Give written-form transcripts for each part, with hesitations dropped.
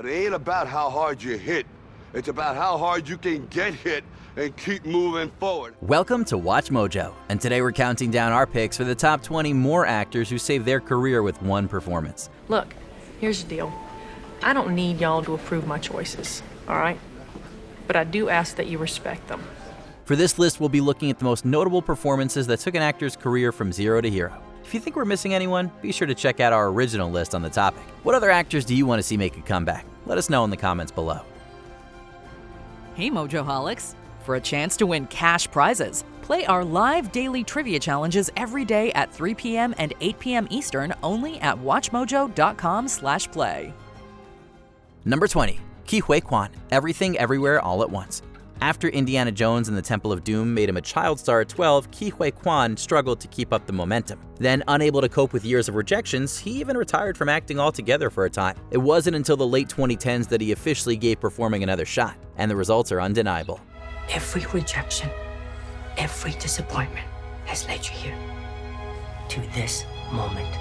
But it ain't about how hard you hit. It's about how hard you can get hit and keep moving forward. Welcome to Watch Mojo, and today we're counting down our picks for the top 20 more actors who saved their career with one performance. Look, here's the deal. I don't need y'all to approve my choices, all right? But I do ask that you respect them. For this list, we'll be looking at the most notable performances that took an actor's career from zero to hero. If you think we're missing anyone, be sure to check out our original list on the topic. What other actors do you want to see make a comeback? Let us know in the comments below. Hey Mojoholics! For a chance to win cash prizes, play our live daily trivia challenges every day at 3 p.m. and 8 p.m. Eastern only at WatchMojo.com/play. Number 20. Hui Kwan, Everything Everywhere All at Once. After Indiana Jones and the Temple of Doom made him a child star at 12, Hui Kwan struggled to keep up the momentum. Then, unable to cope with years of rejections, he even retired from acting altogether for a time. It wasn't until the late 2010s that he officially gave performing another shot, and the results are undeniable. Every rejection, every disappointment has led you here, to this moment.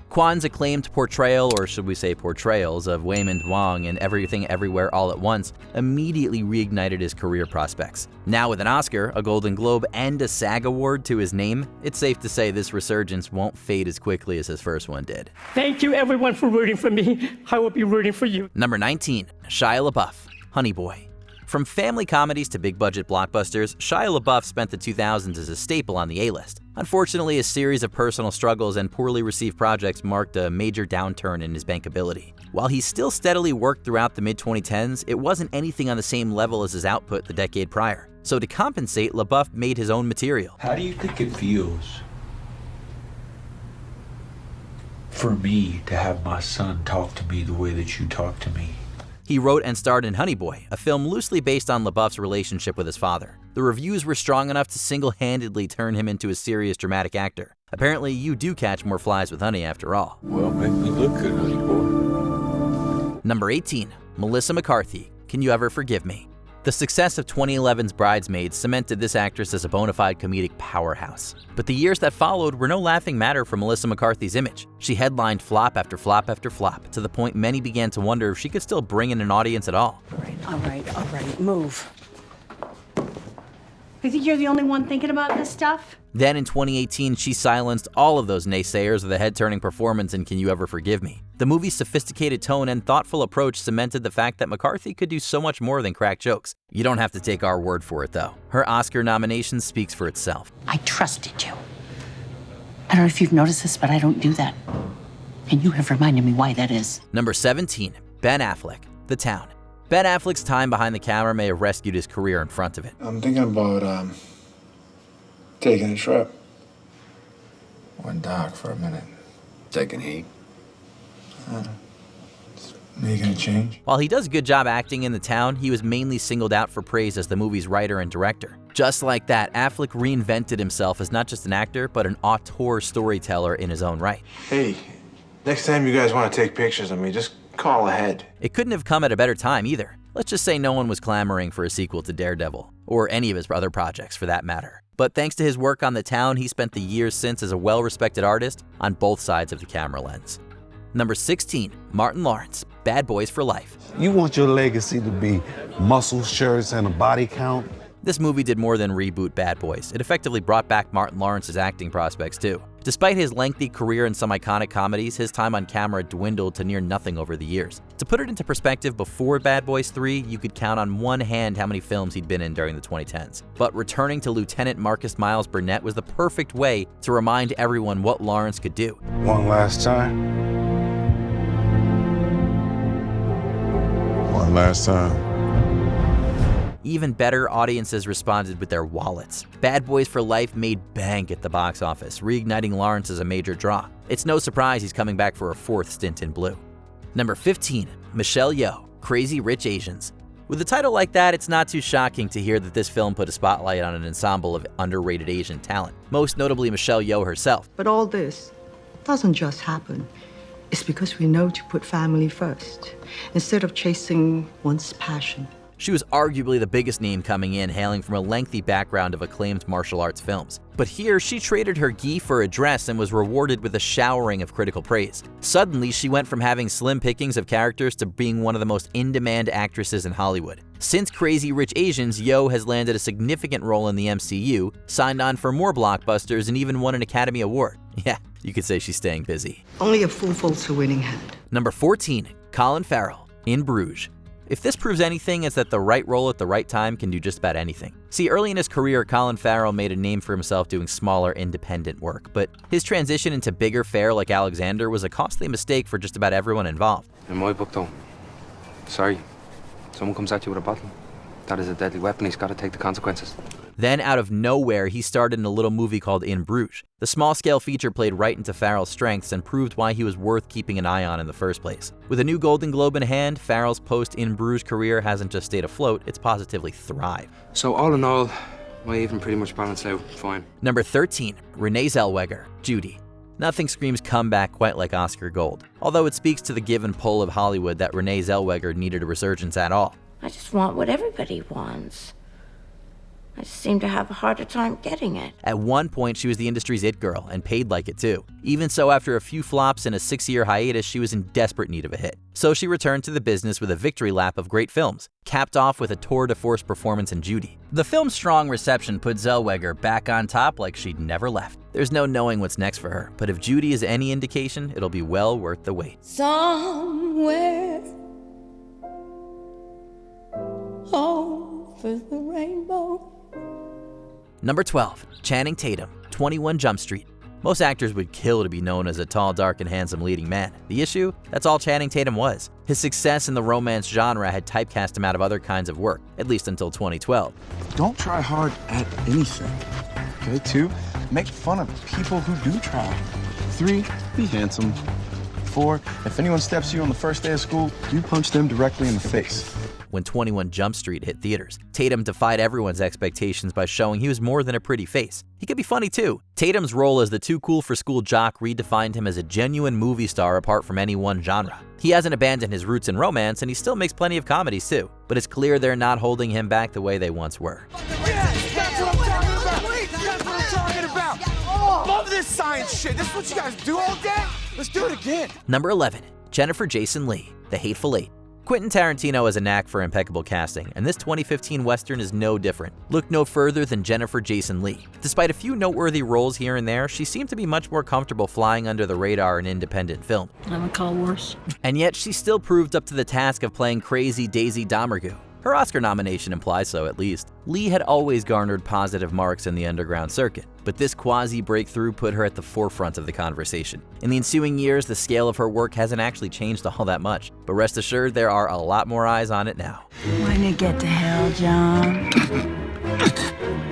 Kwan's acclaimed portrayal, or should we say portrayals, of Waymond Wong in Everything Everywhere All at Once immediately reignited his career prospects. Now with an Oscar, a Golden Globe, and a SAG award to his name, it's safe to say this resurgence won't fade as quickly as his first one did. Thank you everyone for rooting for me. I will be rooting for you. Number 19. Shia LaBeouf, Honey Boy. From family comedies to big-budget blockbusters, Shia LaBeouf spent the 2000s as a staple on the A-list. Unfortunately, a series of personal struggles and poorly received projects marked a major downturn in his bankability. While he still steadily worked throughout the mid-2010s, it wasn't anything on the same level as his output the decade prior. So to compensate, LaBeouf made his own material. How do you think it feels for me to have my son talk to me the way that you talk to me? He wrote and starred in Honey Boy, a film loosely based on LaBeouf's relationship with his father. The reviews were strong enough to single-handedly turn him into a serious dramatic actor. Apparently, you do catch more flies with honey after all. Well, make me look good, Honey Boy. Number 18. Melissa McCarthy, Can You Ever Forgive Me? The success of 2011's Bridesmaids cemented this actress as a bona fide comedic powerhouse. But the years that followed were no laughing matter for Melissa McCarthy's image. She headlined flop after flop after flop, to the point many began to wonder if she could still bring in an audience at all. All right, move. You think you're the only one thinking about this stuff? Then in 2018, she silenced all of those naysayers with a head-turning performance in Can You Ever Forgive Me? The movie's sophisticated tone and thoughtful approach cemented the fact that McCarthy could do so much more than crack jokes. You don't have to take our word for it, though. Her Oscar nomination speaks for itself. I trusted you. I don't know if you've noticed this, but I don't do that. And you have reminded me why that is. Number 17. Ben Affleck, The Town. Ben Affleck's time behind the camera may have rescued his career in front of it. I'm thinking about taking a trip. Went dark for a minute. Taking heat. Making a change. While he does a good job acting in The Town, he was mainly singled out for praise as the movie's writer and director. Just like that, Affleck reinvented himself as not just an actor, but an auteur storyteller in his own right. Hey, next time you guys want to take pictures of me, just call ahead. It couldn't have come at a better time either. Let's just say no one was clamoring for a sequel to Daredevil, or any of his other projects for that matter. But thanks to his work on The Town, he spent the years since as a well-respected artist on both sides of the camera lens. Number 16. Martin Lawrence, Bad Boys for Life. You want your legacy to be muscle shirts and a body count? This movie did more than reboot Bad Boys. It effectively brought back Martin Lawrence's acting prospects too. Despite his lengthy career in some iconic comedies, his time on camera dwindled to near nothing over the years. To put it into perspective, before Bad Boys 3, you could count on one hand how many films he'd been in during the 2010s. But returning to Lieutenant Marcus Miles Burnett was the perfect way to remind everyone what Lawrence could do. One last time. One last time. Even better, audiences responded with their wallets. Bad Boys for Life made bank at the box office, reigniting Lawrence as a major draw. It's no surprise he's coming back for a fourth stint in blue. Number 15. Michelle Yeoh, Crazy Rich Asians. With a title like that, it's not too shocking to hear that this film put a spotlight on an ensemble of underrated Asian talent, most notably Michelle Yeoh herself. But all this doesn't just happen. It's because we know to put family first, instead of chasing one's passion. She was arguably the biggest name coming in, hailing from a lengthy background of acclaimed martial arts films. But here, she traded her gi for a dress and was rewarded with a showering of critical praise. Suddenly, she went from having slim pickings of characters to being one of the most in-demand actresses in Hollywood. Since Crazy Rich Asians, Yeoh has landed a significant role in the MCU, signed on for more blockbusters, and even won an Academy Award. Yeah, you could say she's staying busy. Only a fool folds a winning hand. Number 14, Colin Farrell, in Bruges. If this proves anything, it's that the right role at the right time can do just about anything. See, early in his career, Colin Farrell made a name for himself doing smaller, independent work, but his transition into bigger fare like Alexander was a costly mistake for just about everyone involved. In my book, though, sorry, someone comes at you with a bottle. That is a deadly weapon. He's got to take the consequences. Then, out of nowhere, he starred in a little movie called In Bruges. The small-scale feature played right into Farrell's strengths and proved why he was worth keeping an eye on in the first place. With a new Golden Globe in hand, Farrell's post-In Bruges career hasn't just stayed afloat, it's positively thrived. So all in all, my evening pretty much balanced out fine. Number 13, Renee Zellweger, Judy. Nothing screams comeback quite like Oscar Gold, although it speaks to the give and pull of Hollywood that Renee Zellweger needed a resurgence at all. I just want what everybody wants. I just seem to have a harder time getting it. At one point, she was the industry's it girl and paid like it too. Even so, after a few flops and a 6-year hiatus, she was in desperate need of a hit. So she returned to the business with a victory lap of great films, capped off with a tour de force performance in Judy. The film's strong reception put Zellweger back on top like she'd never left. There's no knowing what's next for her, but if Judy is any indication, it'll be well worth the wait. Somewhere over the rainbow. Number 12, Channing Tatum, 21 Jump Street. Most actors would kill to be known as a tall, dark, and handsome leading man. The issue? That's all Channing Tatum was. His success in the romance genre had typecast him out of other kinds of work, at least until 2012. Don't try hard at anything. Okay, 2, make fun of people who do try. 3, be handsome. 4, if anyone steps to you on the first day of school, you punch them directly in the face. When 21 Jump Street hit theaters, Tatum defied everyone's expectations by showing he was more than a pretty face. He could be funny too. Tatum's role as the too cool for school jock redefined him as a genuine movie star apart from any one genre. He hasn't abandoned his roots in romance, and he still makes plenty of comedies too, but it's clear they're not holding him back the way they once were. Yes, that's what I'm talking about! That's what I'm talking about! Oh, love this science shit! This is what you guys do all day? Let's do it again! Number 11, Jennifer Jason Leigh, The Hateful Eight. Quentin Tarantino has a knack for impeccable casting, and this 2015 Western is no different. Look no further than Jennifer Jason Leigh. Despite a few noteworthy roles here and there, she seemed to be much more comfortable flying under the radar in independent film. I would call worse. And yet she still proved up to the task of playing crazy Daisy Domergue. Her Oscar nomination implies so, at least. Leigh had always garnered positive marks in the underground circuit, but this quasi-breakthrough put her at the forefront of the conversation. In the ensuing years, the scale of her work hasn't actually changed all that much, but rest assured there are a lot more eyes on it now. When you get to hell, John,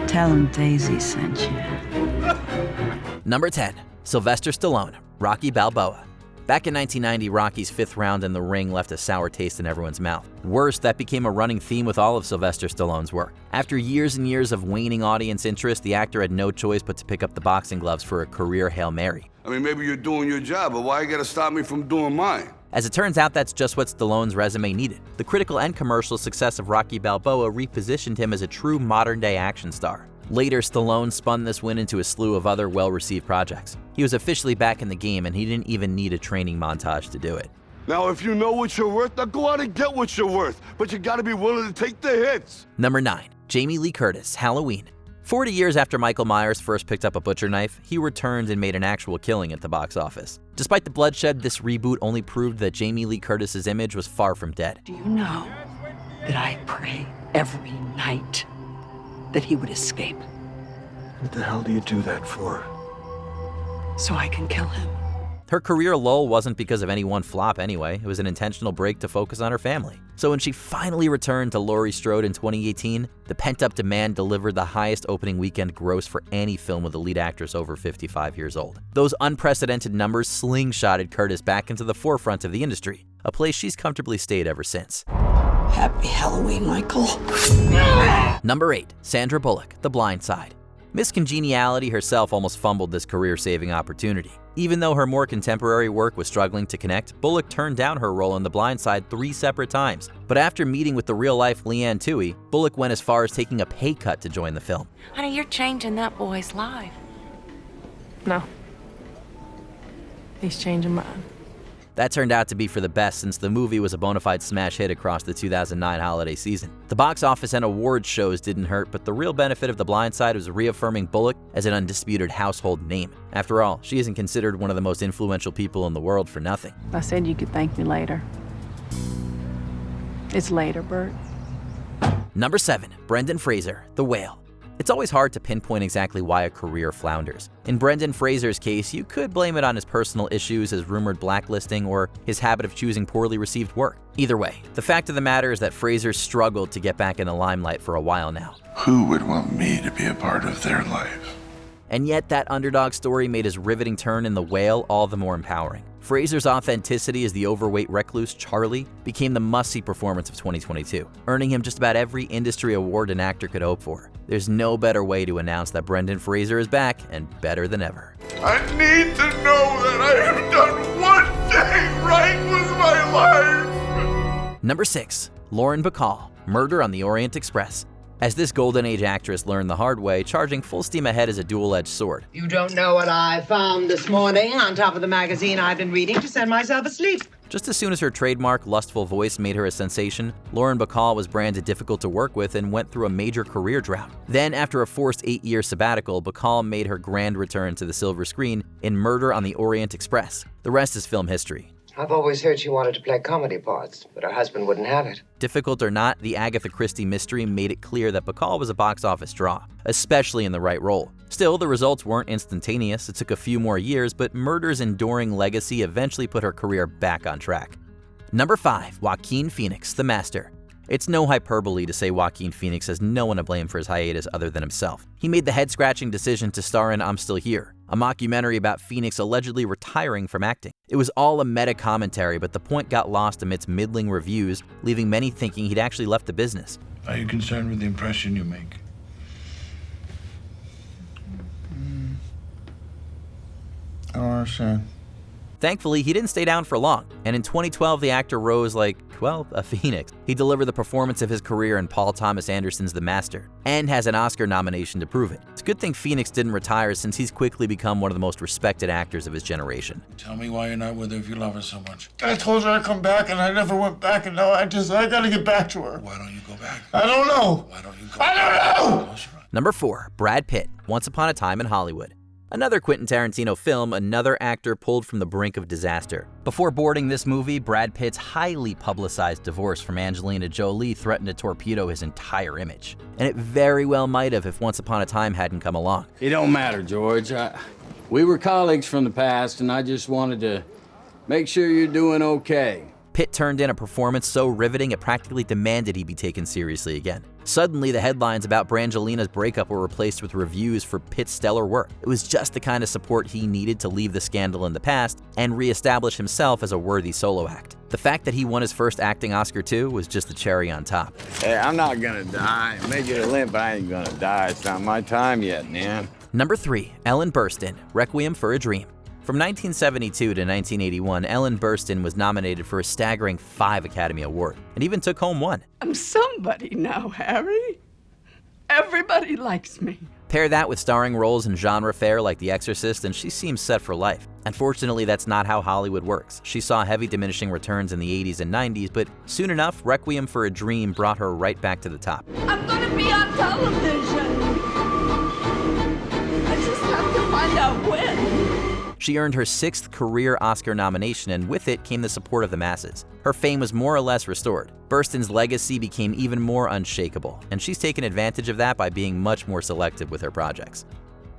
tell him Daisy sent you. Number 10, Sylvester Stallone, Rocky Balboa. Back in 1990, Rocky's 5th round in the ring left a sour taste in everyone's mouth. Worse, that became a running theme with all of Sylvester Stallone's work. After years and years of waning audience interest, the actor had no choice but to pick up the boxing gloves for a career Hail Mary. I mean, maybe you're doing your job, but why you gotta stop me from doing mine? As it turns out, that's just what Stallone's resume needed. The critical and commercial success of Rocky Balboa repositioned him as a true modern-day action star. Later, Stallone spun this win into a slew of other well-received projects. He was officially back in the game, and he didn't even need a training montage to do it. Now, if you know what you're worth, now go out and get what you're worth, but you gotta be willing to take the hits. Number 9, Jamie Lee Curtis, Halloween. 40 years after Michael Myers first picked up a butcher knife, he returned and made an actual killing at the box office. Despite the bloodshed, this reboot only proved that Jamie Lee Curtis's image was far from dead. Do you know that I pray every night that he would escape? What the hell do you do that for? So I can kill him. Her career lull wasn't because of any one flop anyway. It was an intentional break to focus on her family. So when she finally returned to Laurie Strode in 2018, the pent-up demand delivered the highest opening weekend gross for any film with a lead actress over 55 years old. Those unprecedented numbers slingshotted Curtis back into the forefront of the industry, a place she's comfortably stayed ever since. Happy Halloween, Michael. Number 8, Sandra Bullock, The Blind Side. Miss Congeniality herself almost fumbled this career-saving opportunity. Even though her more contemporary work was struggling to connect, Bullock turned down her role in The Blind Side 3 separate times. But after meeting with the real-life Leanne Tui, Bullock went as far as taking a pay cut to join the film. Honey, you're changing that boy's life. No. He's changing mine. That turned out to be for the best since the movie was a bona fide smash hit across the 2009 holiday season. The box office and awards shows didn't hurt, but the real benefit of The Blind Side was reaffirming Bullock as an undisputed household name. After all, she isn't considered one of the most influential people in the world for nothing. I said you could thank me later. It's later, Bert. Number 7, Brendan Fraser, The Whale. It's always hard to pinpoint exactly why a career flounders. In Brendan Fraser's case, you could blame it on his personal issues, his rumored blacklisting, or his habit of choosing poorly received work. Either way, the fact of the matter is that Fraser struggled to get back in the limelight for a while now. Who would want me to be a part of their life? And yet that underdog story made his riveting turn in The Whale all the more empowering. Fraser's authenticity as the overweight recluse Charlie became the must-see performance of 2022, earning him just about every industry award an actor could hope for. There's no better way to announce that Brendan Fraser is back and better than ever. I need to know that I have done one thing right with my life. Number 6, Lauren Bacall, Murder on the Orient Express. As this golden age actress learned the hard way, charging full steam ahead is a dual-edged sword. You don't know what I found this morning on top of the magazine I've been reading to send myself asleep. Just as soon as her trademark, lustful voice made her a sensation, Lauren Bacall was branded difficult to work with and went through a major career drought. Then, after a forced 8-year sabbatical, Bacall made her grand return to the silver screen in Murder on the Orient Express. The rest is film history. I've always heard she wanted to play comedy parts, but her husband wouldn't have it. Difficult or not, the Agatha Christie mystery made it clear that Bacall was a box office draw, especially in the right role. Still, the results weren't instantaneous. It took a few more years, but Murder's enduring legacy eventually put her career back on track. Number 5, Joaquin Phoenix, The Master. It's no hyperbole to say Joaquin Phoenix has no one to blame for his hiatus other than himself. He made the head-scratching decision to star in I'm Still Here, a mockumentary about Phoenix allegedly retiring from acting. It was all a meta-commentary, but the point got lost amidst middling reviews, leaving many thinking he'd actually left the business. Are you concerned with the impression you make? I don't understand. Thankfully, he didn't stay down for long, and in 2012 the actor rose like, well, a phoenix. He delivered the performance of his career in Paul Thomas Anderson's The Master, and has an Oscar nomination to prove it. It's a good thing Phoenix didn't retire since he's quickly become one of the most respected actors of his generation. Tell me why you're not with her if you love her so much. I told her I'd come back and I never went back, and now I gotta get back to her. Why don't you go back? I don't know. Why don't you go I back? don't know! Number 4, Brad Pitt, Once Upon a Time in Hollywood. Another Quentin Tarantino film, another actor pulled from the brink of disaster. Before boarding this movie, Brad Pitt's highly publicized divorce from Angelina Jolie threatened to torpedo his entire image. And it very well might have if Once Upon a Time hadn't come along. It don't matter, George. We were colleagues from the past, and I just wanted to make sure you're doing okay. Pitt turned in a performance so riveting it practically demanded he be taken seriously again. Suddenly, the headlines about Brangelina's breakup were replaced with reviews for Pitt's stellar work. It was just the kind of support he needed to leave the scandal in the past and reestablish himself as a worthy solo act. The fact that he won his first acting Oscar too was just the cherry on top. Hey, I'm not gonna die. Make it a limp, but I ain't gonna die. It's not my time yet, man. Number 3, Ellen Burstyn, Requiem for a Dream. From 1972 to 1981, Ellen Burstyn was nominated for a staggering 5 Academy Awards, and even took home 1. I'm somebody now, Harry. Everybody likes me. Pair that with starring roles in genre fare like The Exorcist, and she seems set for life. Unfortunately, that's not how Hollywood works. She saw heavy diminishing returns in the 80s and 90s, but soon enough, Requiem for a Dream brought her right back to the top. I'm gonna be on television. I just have to find out when. She earned her 6th career Oscar nomination, and with it came the support of the masses. Her fame was more or less restored. Burstyn's legacy became even more unshakable, and she's taken advantage of that by being much more selective with her projects.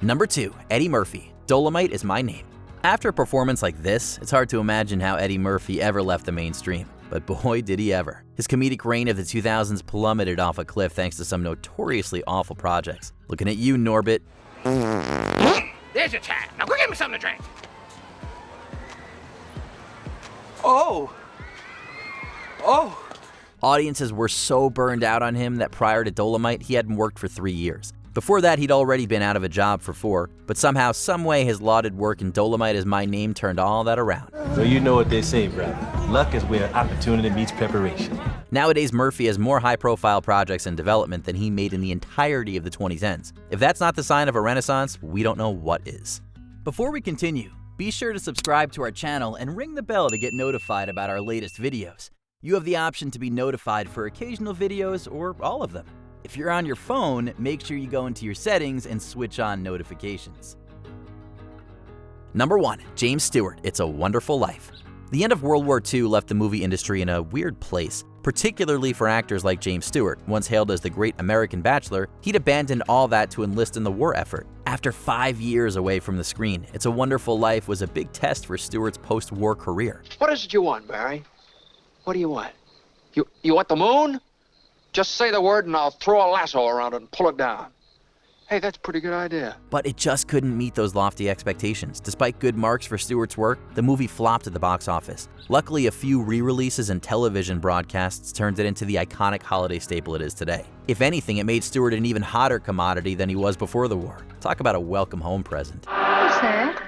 Number 2, Eddie Murphy, Dolomite Is My Name. After a performance like this, it's hard to imagine how Eddie Murphy ever left the mainstream. But boy, did he ever. His comedic reign of the 2000s plummeted off a cliff thanks to some notoriously awful projects. Looking at you, Norbit. There's your time. Now go get me something to drink. Oh. Audiences were so burned out on him that prior to Dolomite, he hadn't worked for 3 years. Before that, he'd already been out of a job for 4, but somehow, someway, his lauded work in Dolomite Is My Name turned all that around. So you know what they say, brother. Luck is where opportunity meets preparation. Nowadays, Murphy has more high-profile projects in development than he made in the entirety of the 2010s. If that's not the sign of a renaissance, we don't know what is. Before we continue, be sure to subscribe to our channel and ring the bell to get notified about our latest videos. You have the option to be notified for occasional videos or all of them. If you're on your phone, make sure you go into your settings and switch on notifications. Number 1. James Stewart, It's a Wonderful Life. The end of World War II left the movie industry in a weird place, particularly for actors like James Stewart. Once hailed as the great American bachelor, he'd abandoned all that to enlist in the war effort. After 5 years away from the screen, It's a Wonderful Life was a big test for Stewart's post-war career. What is it you want, Barry? What do you want? You want the moon? Just say the word and I'll throw a lasso around it and pull it down. Hey, that's a pretty good idea. But it just couldn't meet those lofty expectations. Despite good marks for Stewart's work, the movie flopped at the box office. Luckily, a few re-releases and television broadcasts turned it into the iconic holiday staple it is today. If anything, it made Stewart an even hotter commodity than he was before the war. Talk about a welcome home present. What's that?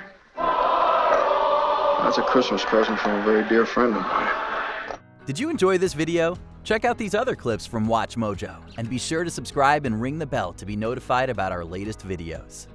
That's a Christmas present from a very dear friend of mine. Did you enjoy this video? Check out these other clips from WatchMojo, and be sure to subscribe and ring the bell to be notified about our latest videos.